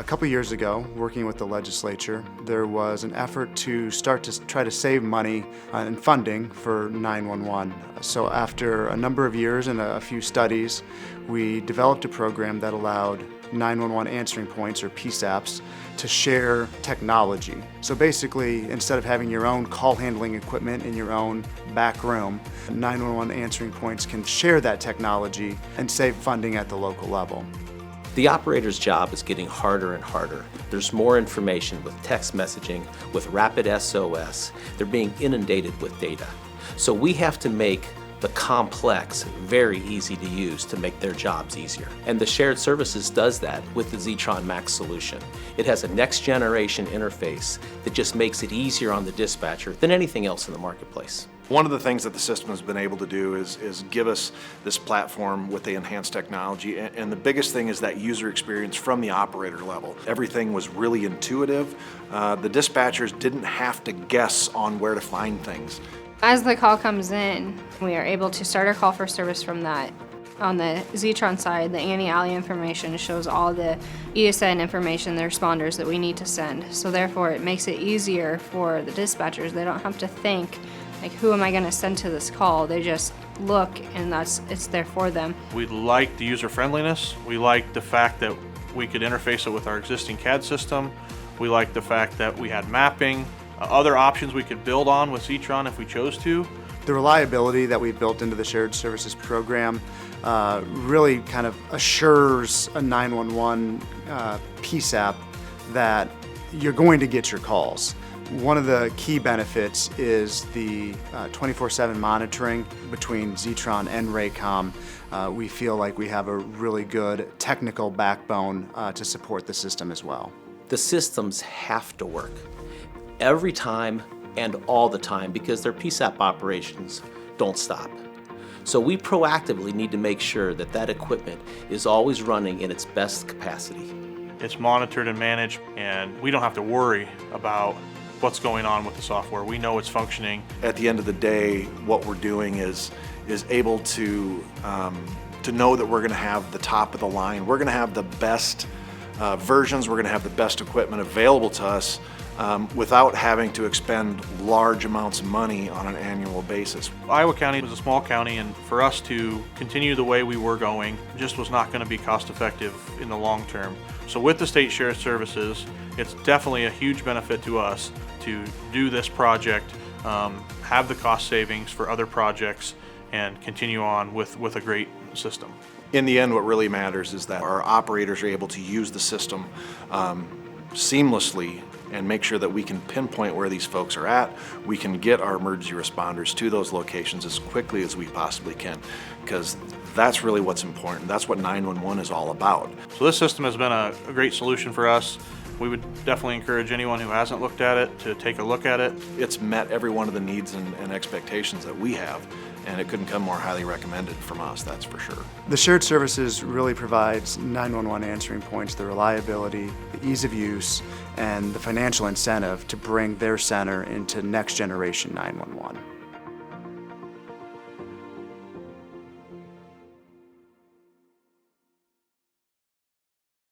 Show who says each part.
Speaker 1: A couple years ago, working with the legislature, there was an effort to start to try to save money in funding for 911. So after a number of years and a few studies, we developed a program that allowed 911 answering points, or PSAPs, to share technology. So basically, instead of having your own call handling equipment in your own back room, 911 answering points can share that technology and save funding at the local level.
Speaker 2: The operator's job is getting harder and harder. There's more information with text messaging, with rapid SOS. They're being inundated with data. So we have to make the complex very easy to use to make their jobs easier. And the Shared Services does that with the Zetron Max solution. It has a next generation interface that just makes it easier on the dispatcher than anything else in the marketplace.
Speaker 3: One of the things that the system has been able to do is give us this platform with the enhanced technology, and the biggest thing is that user experience from the operator level. Everything was really intuitive. The dispatchers didn't have to guess on where to find things.
Speaker 4: As the call comes in, we are able to start our call for service from that. On the Zetron side, the Annie Alley information shows all the ESN information, the responders that we need to send. So therefore, it makes it easier for the dispatchers. They don't have to think, like, who am I going to send to this call? They just look, and it's there for them.
Speaker 5: We like the user friendliness. We like the fact that we could interface it with our existing CAD system. We like the fact that we had mapping, other options we could build on with Zetron if we chose to.
Speaker 1: The reliability that we built into the Shared Services program really kind of assures a 911 PSAP that you're going to get your calls. One of the key benefits is the 24/7 monitoring between Zetron and Raycom. We feel like we have a really good technical backbone to support the system as well.
Speaker 2: The systems have to work every time and all the time because their PSAP operations don't stop. So we proactively need to make sure that that equipment is always running in its best capacity.
Speaker 5: It's monitored and managed, and we don't have to worry about what's going on with the software. We know it's functioning.
Speaker 3: At the end of the day, what we're doing is able to know that we're going to have the top of the line. We're going to have the best versions. We're going to have the best equipment available to us without having to expend large amounts of money on an annual basis.
Speaker 5: Iowa County was a small county, and for us to continue the way we were going just was not going to be cost effective in the long term. So with the State Shared Services, it's definitely a huge benefit to us to do this project, have the cost savings for other projects, and continue on with a great system.
Speaker 3: In the end, what really matters is that our operators are able to use the system seamlessly and make sure that we can pinpoint where these folks are at. We can get our emergency responders to those locations as quickly as we possibly can, because that's really what's important. That's what 911 is all about.
Speaker 5: So this system has been a great solution for us. We would definitely encourage anyone who hasn't looked at it to take a look at it.
Speaker 3: It's met every one of the needs and expectations that we have, and it couldn't come more highly recommended from us, that's for sure.
Speaker 1: The Shared Services really provides 911 answering points the reliability, the ease of use, and the financial incentive to bring their center into next generation 911.